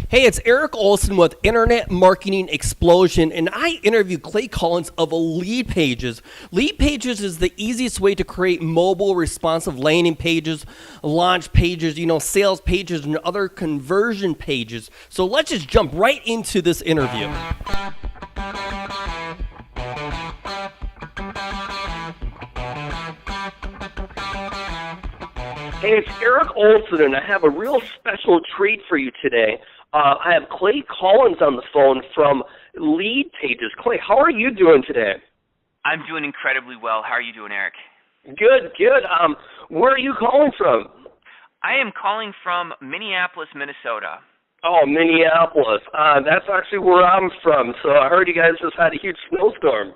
Hey, it's Eric Olson with Internet Marketing Explosion, and I interview Clay Collins of Leadpages. Leadpages is the easiest way to create mobile responsive landing pages, launch pages, sales pages, and other conversion pages. So let's just jump right into this interview. Hey, it's Eric Olson, and I have a real special treat for you today. I have Clay Collins on the phone from Leadpages. Clay, how are you doing today? I'm doing incredibly well. How are you doing, Eric? Good. Where are you calling from? I am calling from Minneapolis, Minnesota. Oh, Minneapolis. That's actually where I'm from. So I heard you guys just had a huge snowstorm.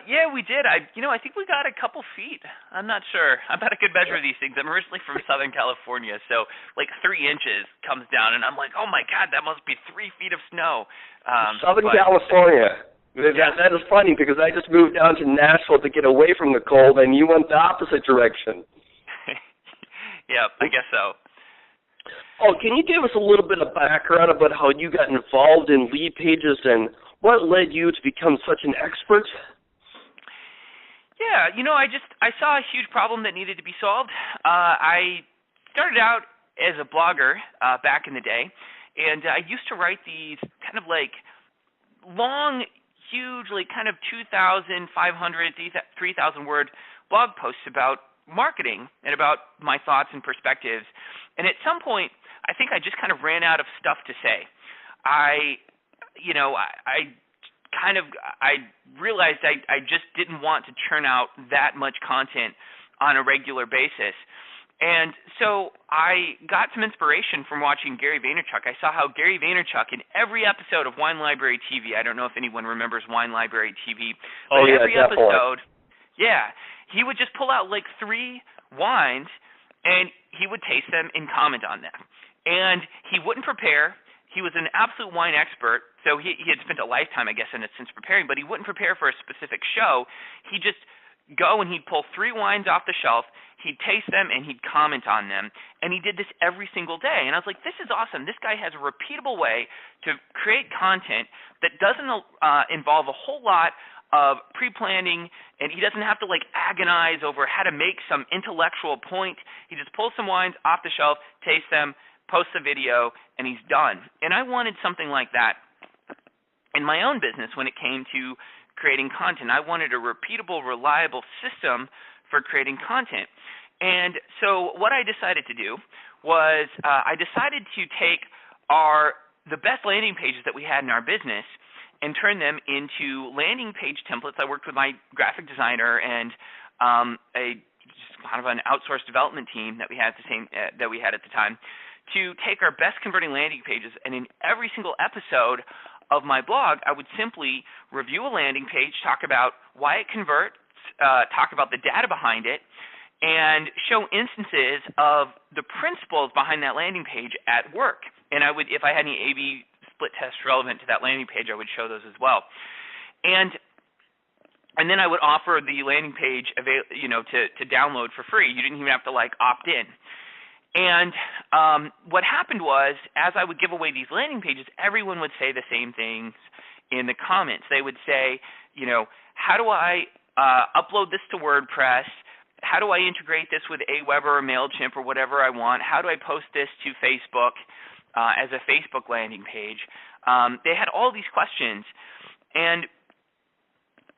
Yeah, we did. I think we got a couple feet. I'm not sure. I'm not a good measure of these things. I'm originally from Southern California, so like 3 inches comes down, and I'm like, oh my God, that must be 3 feet of snow. Southern California. That is funny because I just moved down to Nashville to get away from the cold, and you went the opposite direction. Yeah, I guess so. Oh, can you give us a little bit of background about how you got involved in Leadpages and what led you to become such an expert? Yeah, I saw a huge problem that needed to be solved. I started out as a blogger back in the day, and I used to write these kind of like long, huge, like kind of 2,500, 3,000 word blog posts about marketing and about my thoughts and perspectives. And at some point, I think I just kind of ran out of stuff to say. I realized I just didn't want to churn out that much content on a regular basis. And so I got some inspiration from watching Gary Vaynerchuk. I saw how Gary Vaynerchuk in every episode of Wine Library TV, I don't know if anyone remembers Wine Library TV, but every episode, he would just pull out like 3 wines and he would taste them and comment on them. And he wouldn't prepare. He was an absolute wine expert, so he had spent a lifetime, I guess, in a sense preparing, but he wouldn't prepare for a specific show. He'd just go and he'd pull 3 wines off the shelf, he'd taste them, and he'd comment on them. And he did this every single day. And I was like, this is awesome. This guy has a repeatable way to create content that doesn't involve a whole lot of pre-planning, and he doesn't have to like agonize over how to make some intellectual point. He just pulls some wines off the shelf, tastes them, posts a video, and he's done. And I wanted something like that in my own business when it came to creating content. I wanted a repeatable, reliable system for creating content. And so what I decided to do was I decided to take the best landing pages that we had in our business and turn them into landing page templates. I worked with my graphic designer and just kind of an outsourced development team that we had at the time, to take our best converting landing pages, and in every single episode of my blog, I would simply review a landing page, talk about why it converts, talk about the data behind it, and show instances of the principles behind that landing page at work. And I would, if I had any A/B split tests relevant to that landing page, I would show those as well. And then I would offer the landing page to download for free. You didn't even have to like opt in. And what happened was, as I would give away these landing pages, everyone would say the same things in the comments. They would say, how do I upload this to WordPress? How do I integrate this with Aweber or MailChimp or whatever I want? How do I post this to Facebook as a Facebook landing page? They had all these questions. And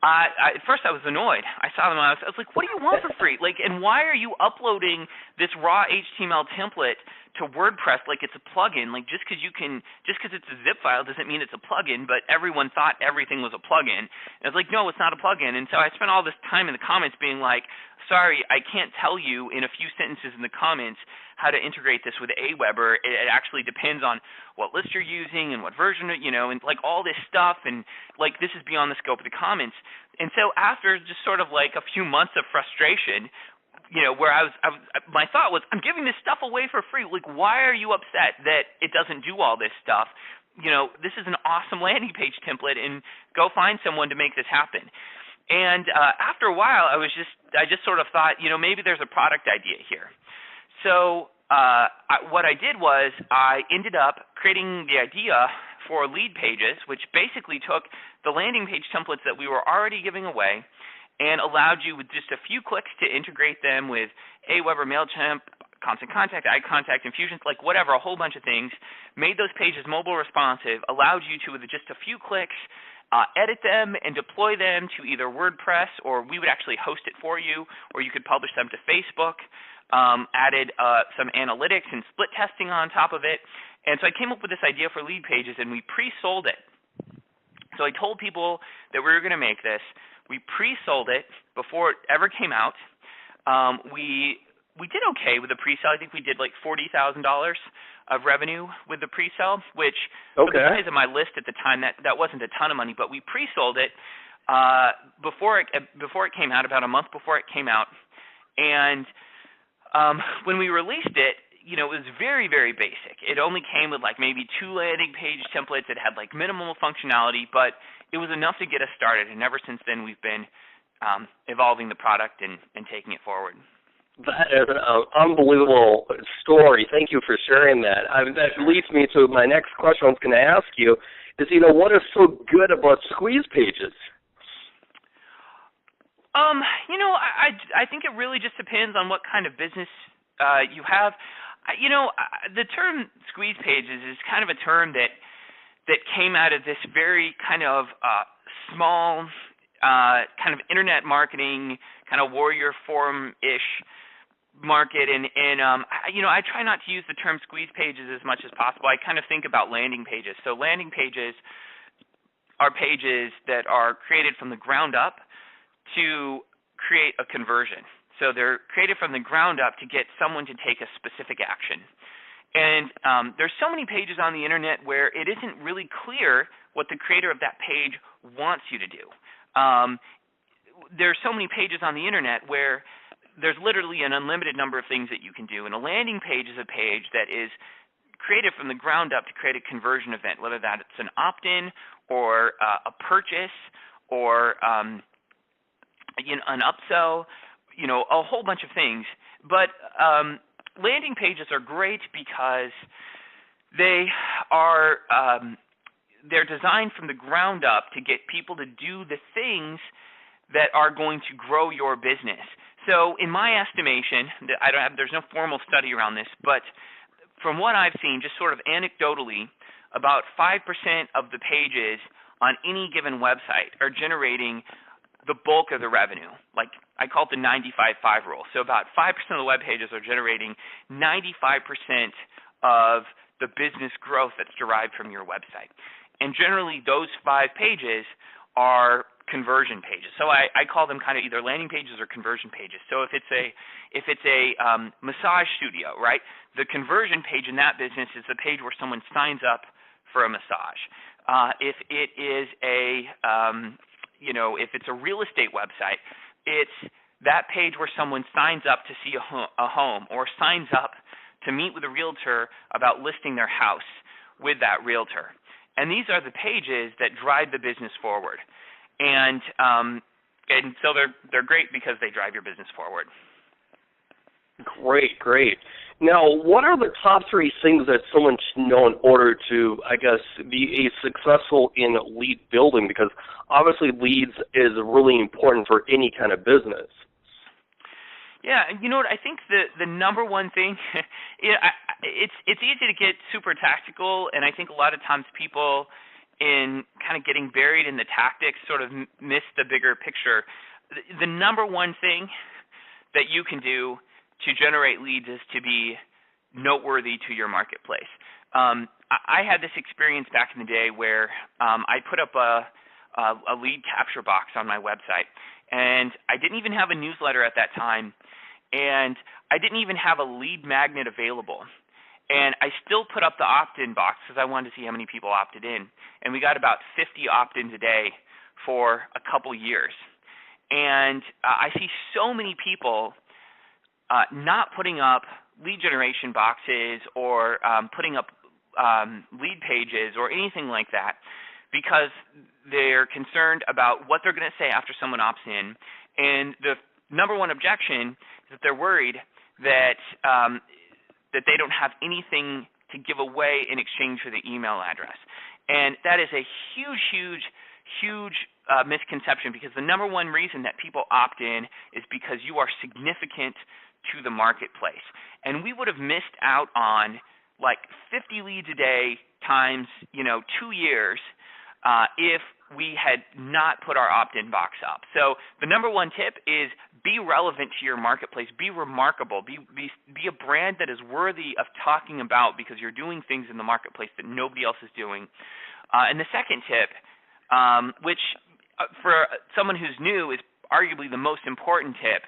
at first I was annoyed. I saw them and I was like, what do you want for free? And why are you uploading this raw HTML template to WordPress like it's a plugin? Just because it's a zip file doesn't mean it's a plugin, but everyone thought everything was a plugin. And I was like, no, it's not a plugin. And so I spent all this time in the comments being like, sorry, I can't tell you in a few sentences in the comments how to integrate this with Aweber. It actually depends on what list you're using and what version, and like all this stuff, and like this is beyond the scope of the comments. And so after just sort of like a few months of frustration, where my thought was, I'm giving this stuff away for free. Like, why are you upset that it doesn't do all this stuff? This is an awesome landing page template, and go find someone to make this happen. And after a while, I just sort of thought, maybe there's a product idea here. So what I did was I ended up creating the idea for Leadpages, which basically took the landing page templates that we were already giving away and allowed you with just a few clicks to integrate them with Aweber, MailChimp, Constant Contact, iContact, Infusions, like whatever, a whole bunch of things, made those pages mobile responsive, allowed you to, with just a few clicks, edit them and deploy them to either WordPress, or we would actually host it for you, or you could publish them to Facebook, added some analytics and split testing on top of it. And so I came up with this idea for Leadpages, and we pre-sold it. So I told people that we were going to make this. We pre-sold it before it ever came out. We did okay with the pre-sale. I think we did like $40,000 of revenue with the pre-sale, which for the size of my list at the time, that wasn't a ton of money. But we pre-sold it before it came out, about a month before it came out. And when we released it, it was very, very basic. It only came with like maybe 2 landing page templates. It had like minimal functionality, but it was enough to get us started. And ever since then, we've been evolving the product and taking it forward. That is an unbelievable story. Thank you for sharing that. That leads me to my next question I was going to ask you is, what is so good about squeeze pages? I think it really just depends on what kind of business you have. The term squeeze pages is kind of a term that came out of this very kind of small kind of internet marketing, kind of warrior forum-ish market, and I try not to use the term squeeze pages as much as possible. I kind of think about landing pages. So landing pages are pages that are created from the ground up to create a conversion. So they're created from the ground up to get someone to take a specific action. And there's so many pages on the internet where it isn't really clear what the creator of that page wants you to do. There's so many pages on the internet where there's literally an unlimited number of things that you can do. And a landing page is a page that is created from the ground up to create a conversion event, whether that's an opt-in or a purchase or an upsell, a whole bunch of things. But landing pages are great because they are they're designed from the ground up to get people to do the things that are going to grow your business. So in my estimation, there's no formal study around this, but from what I've seen, just sort of anecdotally, about 5% of the pages on any given website are generating the bulk of the revenue. Like I call it the 95-5 rule. So about 5% of the web pages are generating 95% of the business growth that's derived from your website. And generally those 5 pages are conversion pages. So I call them kind of either landing pages or conversion pages. So if it's a massage studio, right, the conversion page in that business is the page where someone signs up for a massage. If it is if it's a real estate website, it's that page where someone signs up to see a home or signs up to meet with a realtor about listing their house with that realtor. And these are the pages that drive the business forward. And so they're great because they drive your business forward. Great. Now, what are the top 3 things that someone should know in order to, I guess, be successful in lead building? Because obviously leads is really important for any kind of business. Yeah, and you know what? I think the number one thing, it's easy to get super tactical, and I think a lot of times people in kind of getting buried in the tactics sort of miss the bigger picture. The number one thing that you can do to generate leads is to be noteworthy to your marketplace. I had this experience back in the day where I put up a lead capture box on my website, and I didn't even have a newsletter at that time, and I didn't even have a lead magnet available. And I still put up the opt-in box because I wanted to see how many people opted in. And we got about 50 opt-ins a day for a couple years. And I see so many people not putting up lead generation boxes or putting up lead pages or anything like that because they're concerned about what they're going to say after someone opts in. And the number one objection is that they're worried that that they don't have anything to give away in exchange for the email address. And that is a huge misconception, because the number one reason that people opt in is because you are significant to the marketplace. And we would have missed out on like 50 leads a day times 2 years if we had not put our opt-in box up. So the number one tip is be relevant to your marketplace, be remarkable, be a brand that is worthy of talking about because you're doing things in the marketplace that nobody else is doing. And the second tip, which for someone who's new is arguably the most important tip,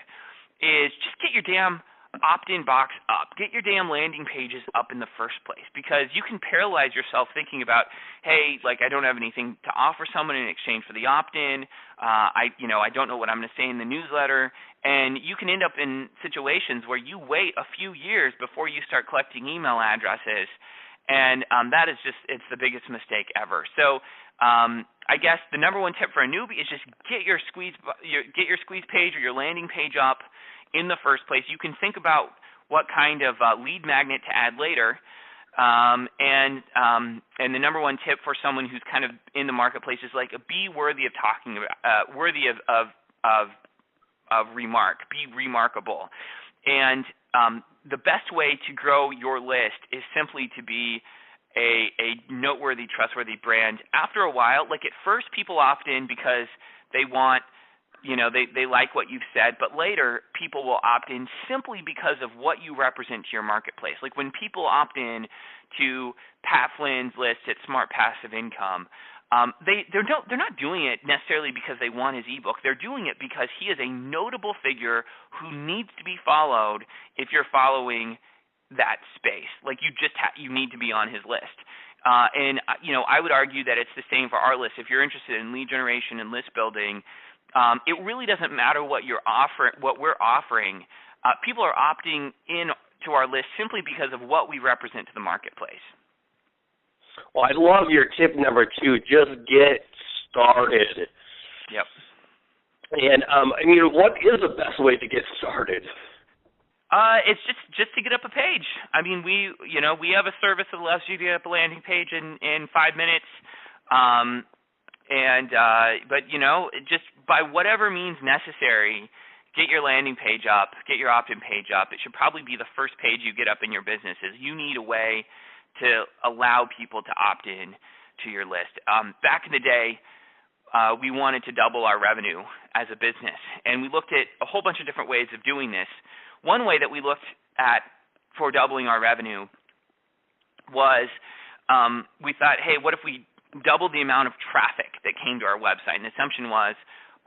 is just get your damn opt-in box up. Get your damn landing pages up in the first place, because you can paralyze yourself thinking about, hey, like I don't have anything to offer someone in exchange for the opt-in. I don't know what I'm going to say in the newsletter, and you can end up in situations where you wait a few years before you start collecting email addresses, and that is it's the biggest mistake ever. So I guess the number one tip for a newbie is just get your squeeze page or your landing page up in the first place. You can think about what kind of lead magnet to add later, and the number one tip for someone who's kind of in the marketplace is like be worthy of talking about, worthy of remark, be remarkable, and the best way to grow your list is simply to be a noteworthy, trustworthy brand. After a while, like at first, people opt in because they want. They like what you've said, but later people will opt in simply because of what you represent to your marketplace. Like when people opt in to Pat Flynn's list at Smart Passive Income, they're not doing it necessarily because they want his ebook. They're doing it because he is a notable figure who needs to be followed if you're following that space. Like you need to be on his list. And I would argue that it's the same for our list. If you're interested in lead generation and list building, it really doesn't matter what we're offering. People are opting in to our list simply because of what we represent to the marketplace. Well, I love your tip number 2. Just get started. Yep. And what is the best way to get started? It's just to get up a page. I mean, we have a service that allows you to get up a landing page in 5 minutes. But just by whatever means necessary, get your landing page up, get your opt-in page up. It should probably be the first page you get up in your business. Is you need a way to allow people to opt in to your list. Back in the day, we wanted to double our revenue as a business, and we looked at a whole bunch of different ways of doing this. One way that we looked at for doubling our revenue was we thought, hey, what if we doubled the amount of traffic that came to our website? And the assumption was,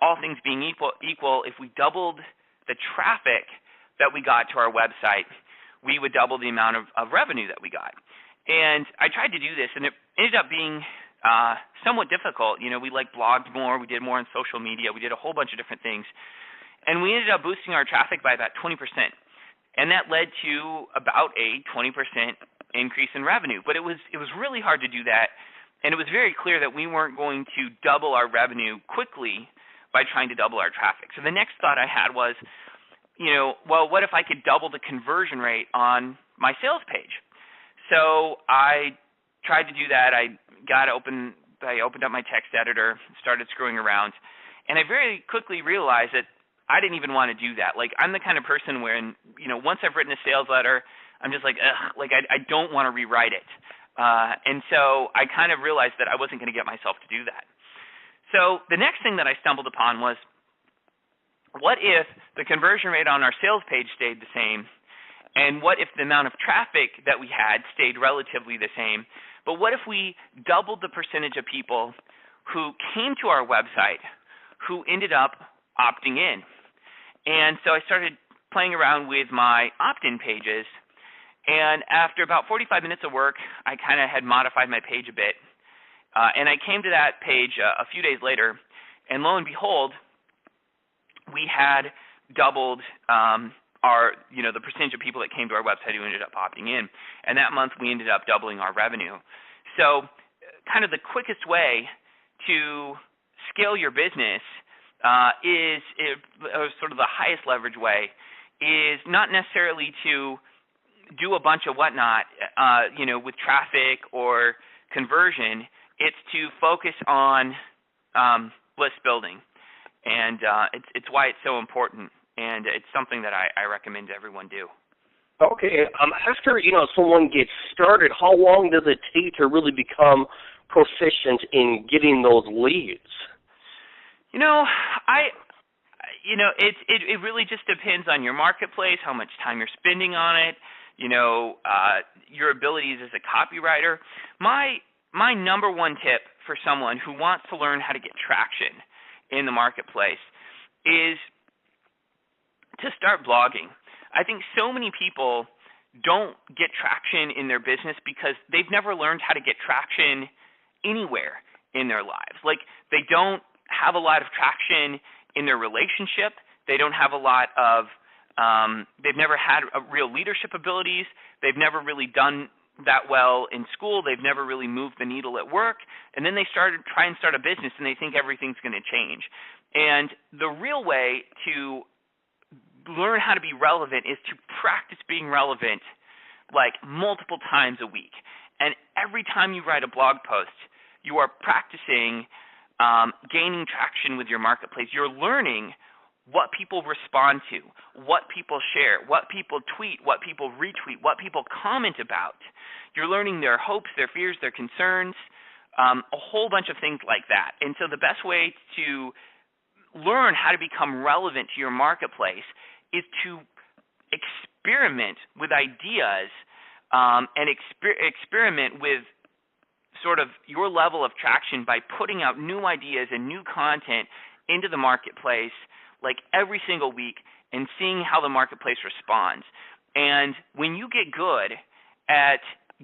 all things being equal, if we doubled the traffic that we got to our website, we would double the amount of revenue that we got. And I tried to do this, and it ended up being somewhat difficult. We blogged more, we did more on social media, we did a whole bunch of different things, and we ended up boosting our traffic by about 20%. And that led to about a 20% increase in revenue. But it was really hard to do that. And it was very clear that we weren't going to double our revenue quickly by trying to double our traffic. So the next thought I had was, what if I could double the conversion rate on my sales page? So I tried to do that. I opened up my text editor, started screwing around, and I very quickly realized that I didn't even want to do that. Like, I'm the kind of person where, once I've written a sales letter, I'm just like, ugh, like I don't want to rewrite it. And so I kind of realized that I wasn't going to get myself to do that. So the next thing that I stumbled upon was, what if the conversion rate on our sales page stayed the same? And what if the amount of traffic that we had stayed relatively the same? But what if we doubled the percentage of people who came to our website who ended up opting in? And so I started playing around with my opt-in pages. And after about 45 minutes of work, I kind of had modified my page a bit. And I came to that page a few days later, and lo and behold, we had doubled the percentage of people that came to our website who ended up opting in. And that month, we ended up doubling our revenue. So kind of the quickest way to scale your business sort of the highest leverage way is not necessarily to do a bunch of whatnot, with traffic or conversion. It's to focus on list building, and it's why it's so important, and it's something that I recommend everyone do. Okay. After someone gets started, how long does it take to really become proficient in getting those leads? It really just depends on your marketplace, how much time you're spending on it, your abilities as a copywriter. My number one tip for someone who wants to learn how to get traction in the marketplace is to start blogging. I think so many people don't get traction in their business because they've never learned how to get traction anywhere in their lives. Like, they don't have a lot of traction in their relationship. They don't have a lot of they've never had real leadership abilities. They've never really done that well in school. They've never really moved the needle at work. And then they try and start a business, and they think everything's going to change. And the real way to learn how to be relevant is to practice being relevant like multiple times a week. And every time you write a blog post, you are practicing gaining traction with your marketplace. You're learning what people respond to, what people share, what people tweet, what people retweet, what people comment about. You're learning their hopes, their fears, their concerns, a whole bunch of things like that. And so the best way to learn how to become relevant to your marketplace is to experiment with ideas and experiment with sort of your level of traction by putting out new ideas and new content into the marketplace like every single week and seeing how the marketplace responds. And when you get good at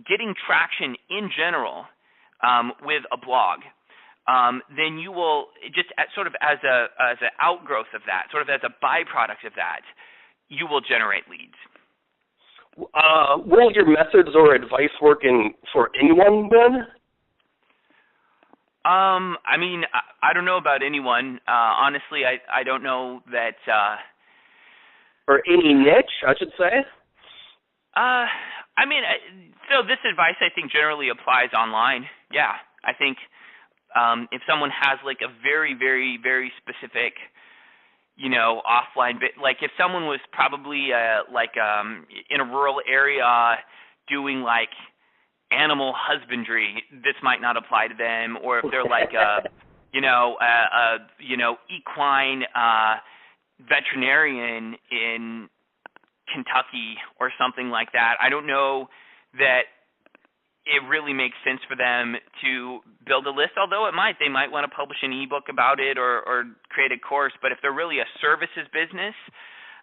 getting traction in general with a blog, then you will just sort of as an outgrowth of that, sort of as a byproduct of that, you will generate leads. Will your methods or advice work for anyone then? I don't know about anyone. Honestly, I don't know that. Or any niche, I should say. So this advice I think generally applies online. Yeah, I think if someone has like a very, very, very specific, offline bit, like if someone was probably in a rural area doing like animal husbandry, this might not apply to them. Or if they're like equine veterinarian in Kentucky or something like that, I don't know that it really makes sense for them to build a list, although they might want to publish an ebook about it or create a course. But if they're really a services business,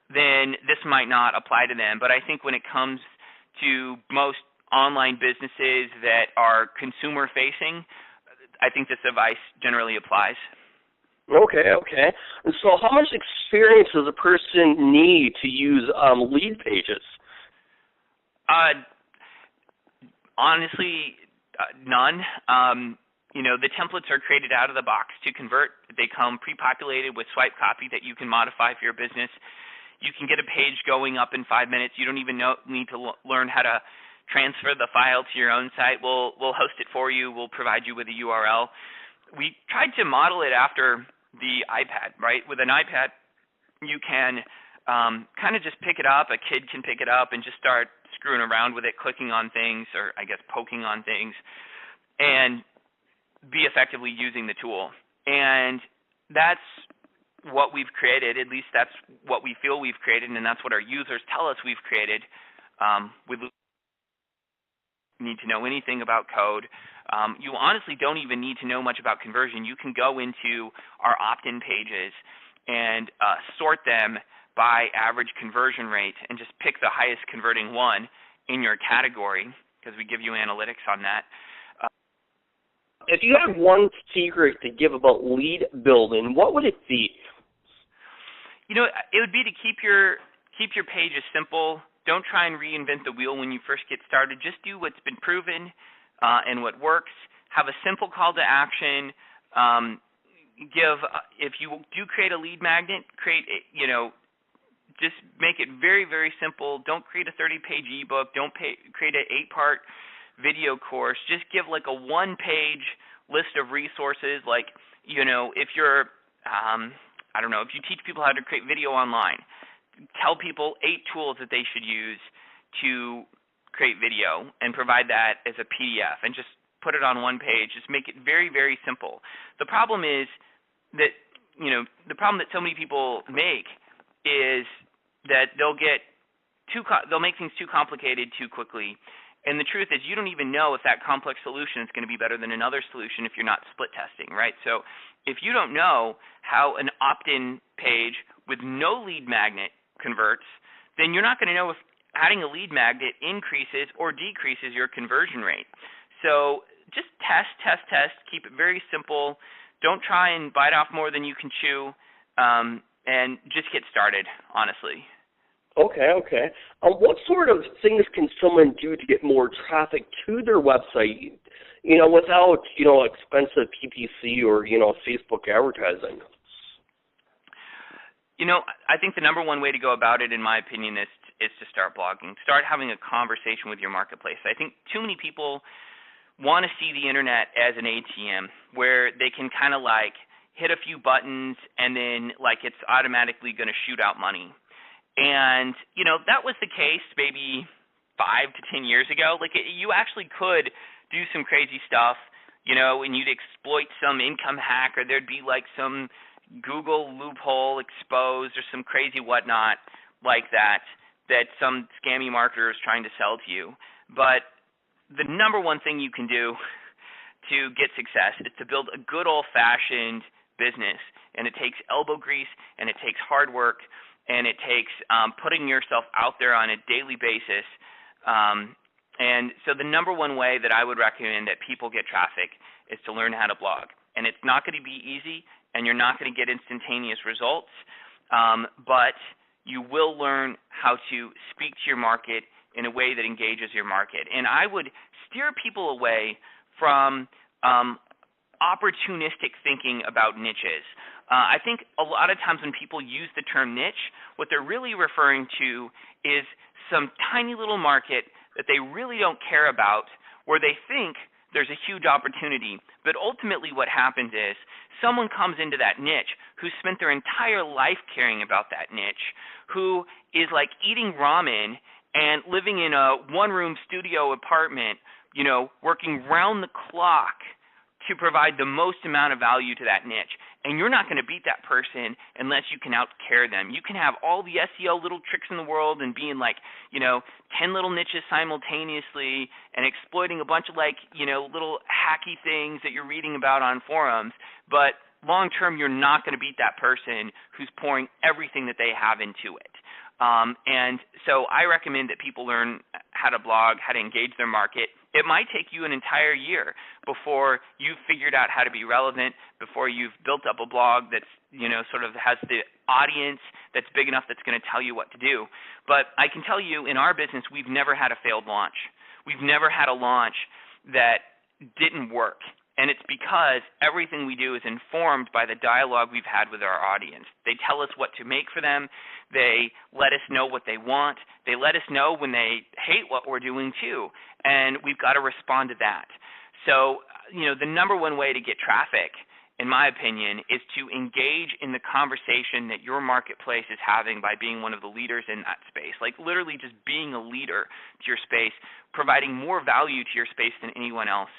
then this might not apply to them. But I think when it comes to most online businesses that are consumer facing, I think this advice generally applies. Okay. And so how much experience does a person need to use Leadpages? Honestly, none. The templates are created out of the box to convert. They come pre-populated with swipe copy that you can modify for your business. You can get a page going up in 5 minutes. You don't even need to learn how to transfer the file to your own site. We'll host it for you. We'll provide you with a URL. We tried to model it after the iPad, right? With an iPad, you can kind of just pick it up. A kid can pick it up and just start screwing around with it, clicking on things, or I guess poking on things, and be effectively using the tool. And that's what we've created. At least that's what we feel we've created, and that's what our users tell us we've created. We need to know anything about code. You honestly don't even need to know much about conversion. You can go into our opt-in pages and sort them by average conversion rate and just pick the highest converting one in your category, because we give you analytics on that. If you had one secret to give about lead building, what would it be? It would be to keep your pages simple. Don't try and reinvent the wheel when you first get started. Just do what's been proven and what works. Have a simple call to action. If you do create a lead magnet, Just make it very, very simple. Don't create a 30-page ebook. Don't create an 8-part video course. Just give like a 1-page list of resources. Like, if you're, I don't know, if you teach people how to create video online, tell people 8 tools that they should use to create video and provide that as a PDF and just put it on 1 page. Just make it very, very simple. The problem is that, the problem that so many people make is that they'll make things too complicated too quickly. And the truth is you don't even know if that complex solution is going to be better than another solution if you're not split testing, right? So if you don't know how an opt-in page with no lead magnet converts, then you're not going to know if adding a lead magnet increases or decreases your conversion rate. So just test, keep it very simple. Don't try and bite off more than you can chew, and just get started, honestly. Okay. What sort of things can someone do to get more traffic to their website, without, expensive PPC or, Facebook advertising? I think the number one way to go about it, in my opinion, is to start blogging. Start having a conversation with your marketplace. I think too many people want to see the internet as an ATM where they can kind of like hit a few buttons and then like it's automatically going to shoot out money. And, that was the case maybe 5 to 10 years ago. Like you actually could do some crazy stuff, and you'd exploit some income hack, or there'd be like some Google loophole exposed or some crazy whatnot like that some scammy marketer is trying to sell to you. But the number one thing you can do to get success is to build a good old-fashioned business, and it takes elbow grease, and it takes hard work, and it takes putting yourself out there on a daily basis. And so the number one way that I would recommend that people get traffic is to learn how to blog. And it's not going to be easy, and you're not going to get instantaneous results, but you will learn how to speak to your market in a way that engages your market. And I would steer people away from opportunistic thinking about niches. I think a lot of times when people use the term niche, what they're really referring to is some tiny little market that they really don't care about, where they think there's a huge opportunity. But ultimately what happens is someone comes into that niche who spent their entire life caring about that niche, who is like eating ramen and living in a one-room studio apartment, working round the clock to provide the most amount of value to that niche. And you're not going to beat that person unless you can out-care them. You can have all the SEO little tricks in the world and be in 10 little niches simultaneously and exploiting a bunch of little hacky things that you're reading about on forums. But long term, you're not going to beat that person who's pouring everything that they have into it. And so I recommend that people learn how to blog, how to engage their market. It might take you an entire year before you've figured out how to be relevant, before you've built up a blog that's, sort of has the audience that's big enough that's going to tell you what to do. But I can tell you in our business, we've never had a failed launch. We've never had a launch that didn't work. And it's because everything we do is informed by the dialogue we've had with our audience. They tell us what to make for them. They let us know what they want. They let us know when they hate what we're doing too. And we've got to respond to that. So, the number one way to get traffic, in my opinion, is to engage in the conversation that your marketplace is having by being one of the leaders in that space. Like literally just being a leader to your space, providing more value to your space than anyone else.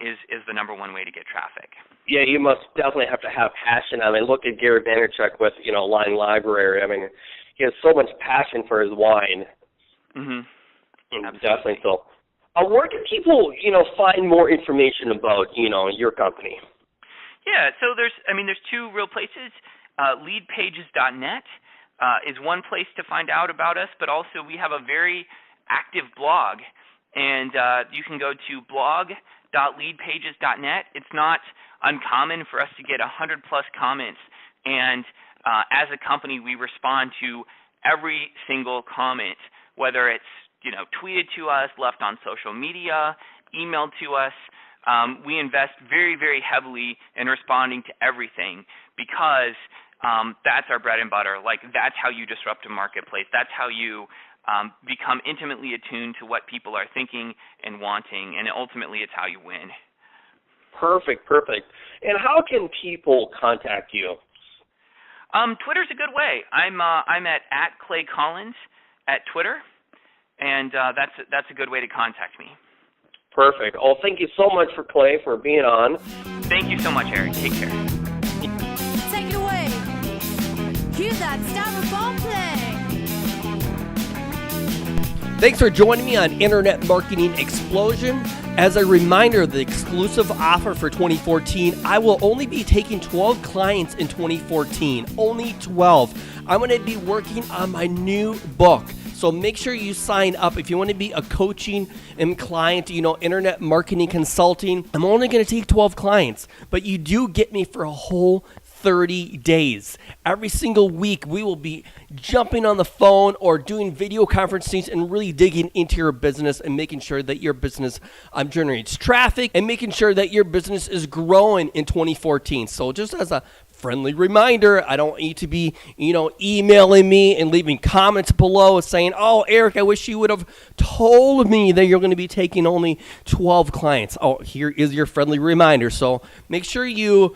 Is the number one way to get traffic. Yeah, you must definitely have to have passion. I mean, look at Gary Vaynerchuk with, Line Library. I mean, he has so much passion for his wine. Mm-hmm. Definitely. So, where can people, find more information about, your company? Yeah, so there's two real places. Leadpages.net is one place to find out about us, but also we have a very active blog. And you can go to blog.leadpages.net. It's not uncommon for us to get 100+ comments. And as a company, we respond to every single comment, whether it's tweeted to us, left on social media, emailed to us. We invest very, very heavily in responding to everything because That's our bread and butter. Like, that's how you disrupt a marketplace. That's how you become intimately attuned to what people are thinking and wanting, and ultimately it's how you win. Perfect. And how can people contact you? Twitter's a good way. I'm at Clay Collins at Twitter, and that's a good way to contact me. Perfect. Oh, thank you so much for Clay for being on. Thank you so much, Eric. Take care. Take it away. Cue that styrofoam play. Thanks for joining me on Internet Marketing Explosion. As a reminder, the exclusive offer for 2014, I will only be taking 12 clients in 2014. Only 12. I'm going to be working on my new book. So make sure you sign up if you want to be a coaching and client, internet marketing consulting. I'm only going to take 12 clients, but you do get me for a whole 30 days. Every single week, we will be jumping on the phone or doing video conferences and really digging into your business and making sure that your business generates traffic and making sure that your business is growing in 2014. So just as a friendly reminder, I don't want you to be, emailing me and leaving comments below saying, "Oh, Eric, I wish you would have told me that you're going to be taking only 12 clients." Oh, here is your friendly reminder. So make sure you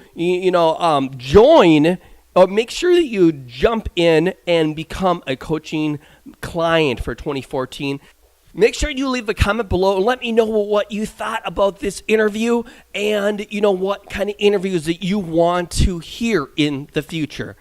join, or make sure that you jump in and become a coaching client for 2014. Make sure you leave a comment below and let me know what you thought about this interview and what kind of interviews that you want to hear in the future.